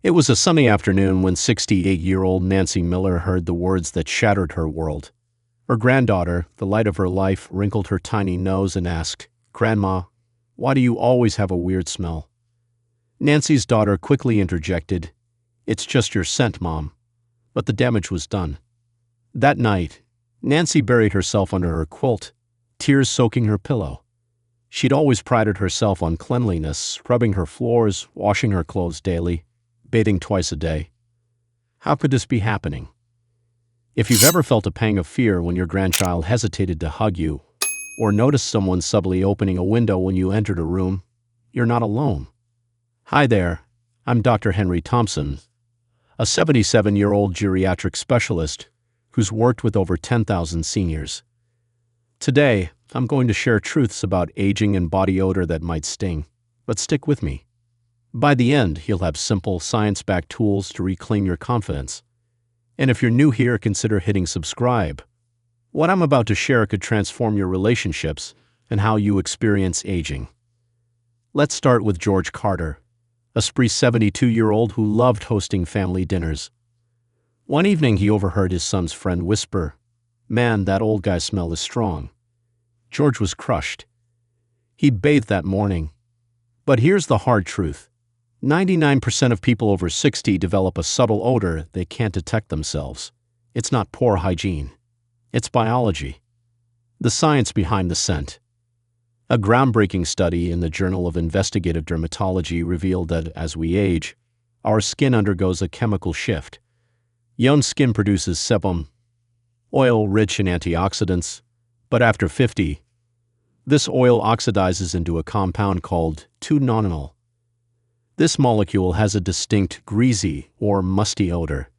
It was a sunny afternoon when 68-year-old Nancy Miller heard the words that shattered her world. Her granddaughter, the light of her life, wrinkled her tiny nose and asked, "Grandma, why do you always have a weird smell?" Nancy's daughter quickly interjected, "It's just your scent, Mom." But the damage was done. That night, Nancy buried herself under her quilt, tears soaking her pillow. She'd always prided herself on cleanliness, scrubbing her floors, washing her clothes daily, bathing twice a day. How could this be happening? If you've ever felt a pang of fear when your grandchild hesitated to hug you, or noticed someone subtly opening a window when you entered a room, you're not alone. Hi there, I'm Dr. Henry Thompson, a 77-year-old geriatric specialist who's worked with over 10,000 seniors. Today, I'm going to share truths about aging and body odor that might sting, but stick with me. By the end, you'll have simple, science-backed tools to reclaim your confidence. And if you're new here, consider hitting subscribe. What I'm about to share could transform your relationships and how you experience aging. Let's start with George Carter, a spree 72-year-old who loved hosting family dinners. One evening, he overheard his son's friend whisper, "Man, that old guy's smell is strong." George was crushed. He bathed that morning. But here's the hard truth. 99% of people over 60 develop a subtle odor they can't detect themselves. It's not poor hygiene. It's biology. The science behind the scent. A groundbreaking study in the Journal of Investigative Dermatology revealed that as we age, our skin undergoes a chemical shift. Young skin produces sebum, oil rich in antioxidants, but after 50, this oil oxidizes into a compound called 2-nonenal. This molecule has a distinct greasy or musty odor,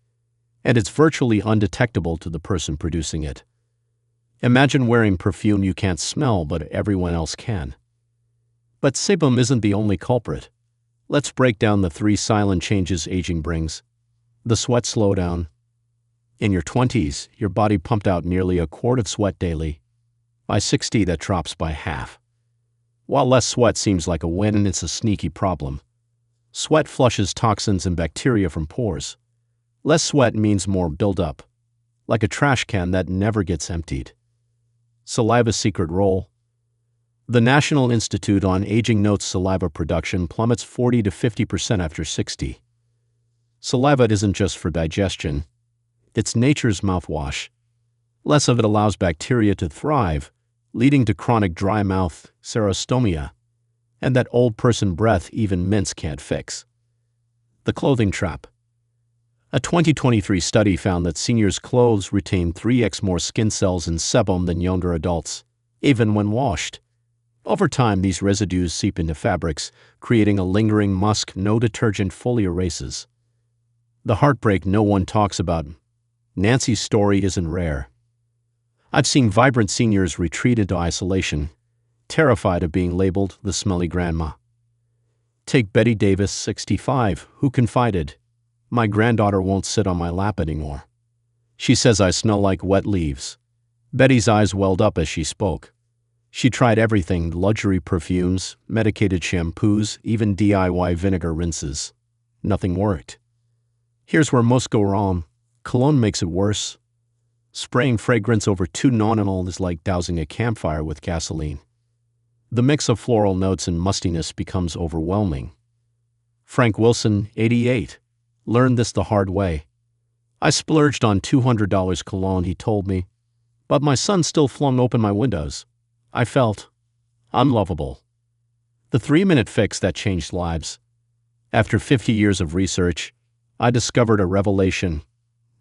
and it's virtually undetectable to the person producing it. Imagine wearing perfume you can't smell, but everyone else can. But sebum isn't the only culprit. Let's break down the 3 silent changes aging brings. The sweat slowdown. In your 20s, your body pumped out nearly a quart of sweat daily. By 60, that drops by half. While less sweat seems like a win, it's a sneaky problem. Sweat flushes toxins and bacteria from pores. Less sweat means more buildup, like a trash can that never gets emptied. Saliva's secret role. The National Institute on Aging notes saliva production plummets 40 to 50% after 60. Saliva isn't just for digestion. It's nature's mouthwash. Less of it allows bacteria to thrive, leading to chronic dry mouth, xerostomia, and that old person breath even mints can't fix. The clothing trap. A 2023 study found that seniors' clothes retain 3x more skin cells and sebum than younger adults, even when washed. Over time, these residues seep into fabrics, creating a lingering musk no detergent fully erases. The heartbreak no one talks about. Nancy's story isn't rare. I've seen vibrant seniors retreat into isolation, terrified of being labeled the smelly grandma. Take Betty Davis, 65, who confided, "My granddaughter won't sit on my lap anymore. She says I smell like wet leaves." Betty's eyes welled up as she spoke. She tried everything: luxury perfumes, medicated shampoos, even DIY vinegar rinses. Nothing worked. Here's where most go wrong. Cologne makes it worse. Spraying fragrance over 2-nonenal is like dousing a campfire with gasoline. The mix of floral notes and mustiness becomes overwhelming. Frank Wilson, 88, learned this the hard way. "I splurged on $200 cologne," he told me, "but my son still flung open my windows. I felt unlovable." The 3-minute fix that changed lives. After 50 years of research, I discovered a revelation.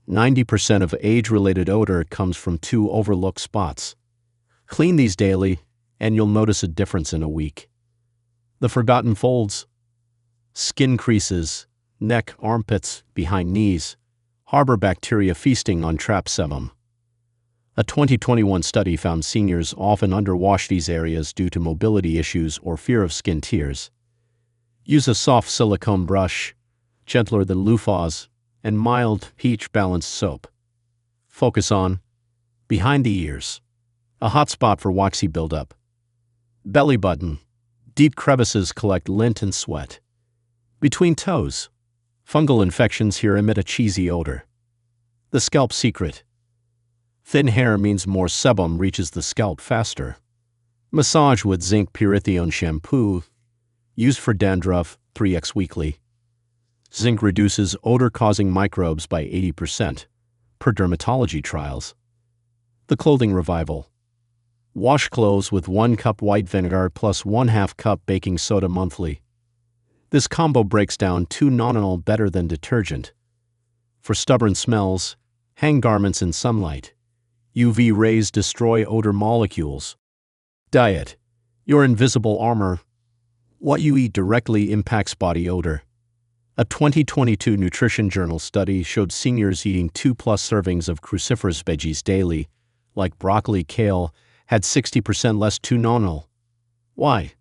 90% of age-related odor comes from 2 overlooked spots. Clean these daily, and you'll notice a difference in a week. The forgotten folds. Skin creases, neck, armpits, behind knees, harbor bacteria feasting on trapped sebum. A 2021 study found seniors often underwash these areas due to mobility issues or fear of skin tears. Use a soft silicone brush, gentler than loofahs, and mild, pH-balanced soap. Focus on behind the ears, a hot spot for waxy buildup. Belly button, deep crevices collect lint and sweat. Between toes, Fungal infections here emit a cheesy odor. The scalp secret. Thin hair means more sebum reaches the scalp faster. Massage with zinc pyrithione shampoo. Used for dandruff, 3x weekly. Zinc reduces odor-causing microbes by 80%, per dermatology trials. The clothing revival. Wash clothes with 1 cup white vinegar plus 1/2 cup baking soda monthly. This combo breaks down 2 nonanol better than detergent. For stubborn smells, hang garments in sunlight. UV rays destroy odor molecules. Diet. Your invisible armor. What you eat directly impacts body odor. A 2022 Nutrition Journal study showed seniors eating 2+ servings of cruciferous veggies daily, like broccoli, kale, had 60% less 2-nonol. Why?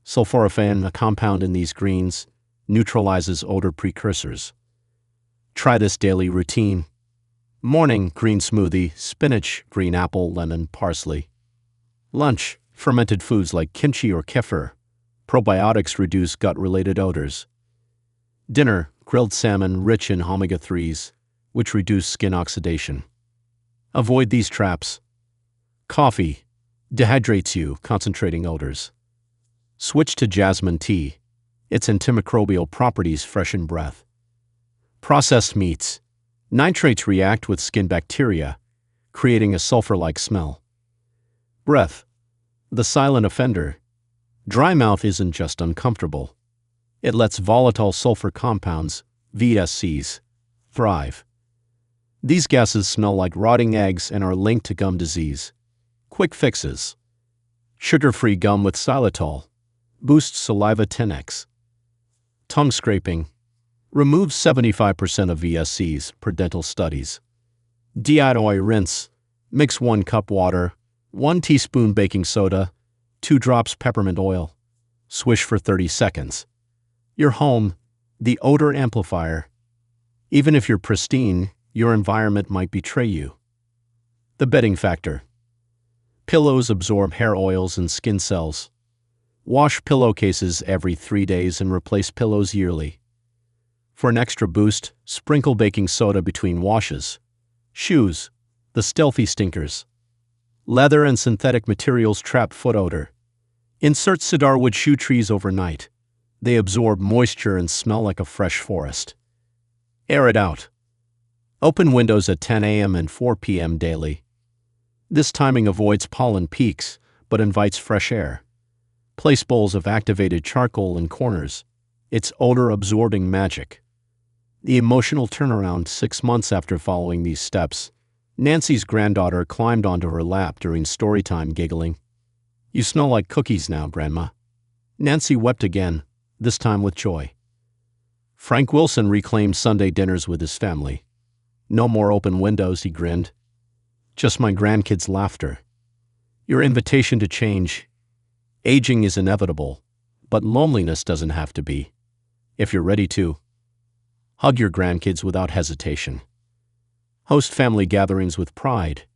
Sulforaphane, a compound in these greens, neutralizes odor precursors. Try this daily routine. Morning, green smoothie, spinach, green apple, lemon, parsley. Lunch, fermented foods like kimchi or kefir. Probiotics reduce gut-related odors. Dinner, grilled salmon rich in omega-3s, which reduce skin oxidation. Avoid these traps. Coffee dehydrates you, concentrating odors. Switch to jasmine tea. Its antimicrobial properties freshen breath. Processed meats. Nitrates react with skin bacteria, creating a sulfur-like smell. Breath. The silent offender. Dry mouth isn't just uncomfortable. It lets volatile sulfur compounds, VSCs, thrive. These gases smell like rotting eggs and are linked to gum disease. Quick fixes. Sugar-free gum with xylitol. Boosts saliva 10x. Tongue scraping. Removes 75% of VSCs, per dental studies. DIY rinse. Mix 1 cup water, 1 teaspoon baking soda, 2 drops peppermint oil. Swish for 30 seconds. Your home, the odor amplifier. Even if you're pristine, your environment might betray you. The bedding factor. Pillows absorb hair oils and skin cells. Wash pillowcases every 3 days and replace pillows yearly. For an extra boost, sprinkle baking soda between washes. Shoes, the stealthy stinkers. Leather and synthetic materials trap foot odor. Insert cedarwood shoe trees overnight. They absorb moisture and smell like a fresh forest. Air it out. Open windows at 10 a.m. and 4 p.m. daily. This timing avoids pollen peaks, but invites fresh air. Place bowls of activated charcoal in corners. It's odor-absorbing magic. The emotional turnaround 6 months after following these steps. Nancy's granddaughter climbed onto her lap during story time, giggling. "You smell like cookies now, Grandma." Nancy wept again, this time with joy. Frank Wilson reclaimed Sunday dinners with his family. "No more open windows," he grinned. "Just my grandkids' laughter." Your invitation to change. Aging is inevitable, but loneliness doesn't have to be. If you're ready to, hug your grandkids without hesitation. Host family gatherings with pride.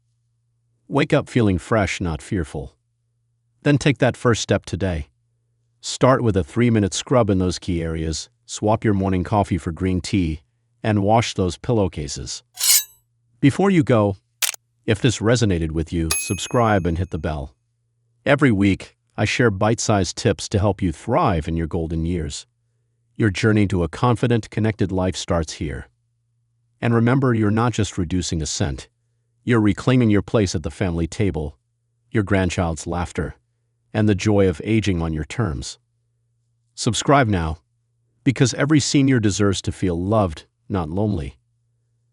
Wake up feeling fresh, not fearful. Then take that first step today. Start with a 3-minute scrub in those key areas, swap your morning coffee for green tea, and wash those pillowcases. Before you go, if this resonated with you, subscribe and hit the bell. Every week, I share bite-sized tips to help you thrive in your golden years. Your journey to a confident, connected life starts here. And remember, you're not just reducing a scent. You're reclaiming your place at the family table, your grandchild's laughter, and the joy of aging on your terms. Subscribe now, because every senior deserves to feel loved, not lonely.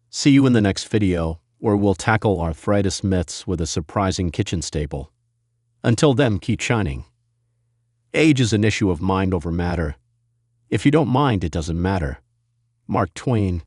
See you in the next video, where we'll tackle arthritis myths with a surprising kitchen staple. Until then, keep shining. Age is an issue of mind over matter. If you don't mind, it doesn't matter. Mark Twain.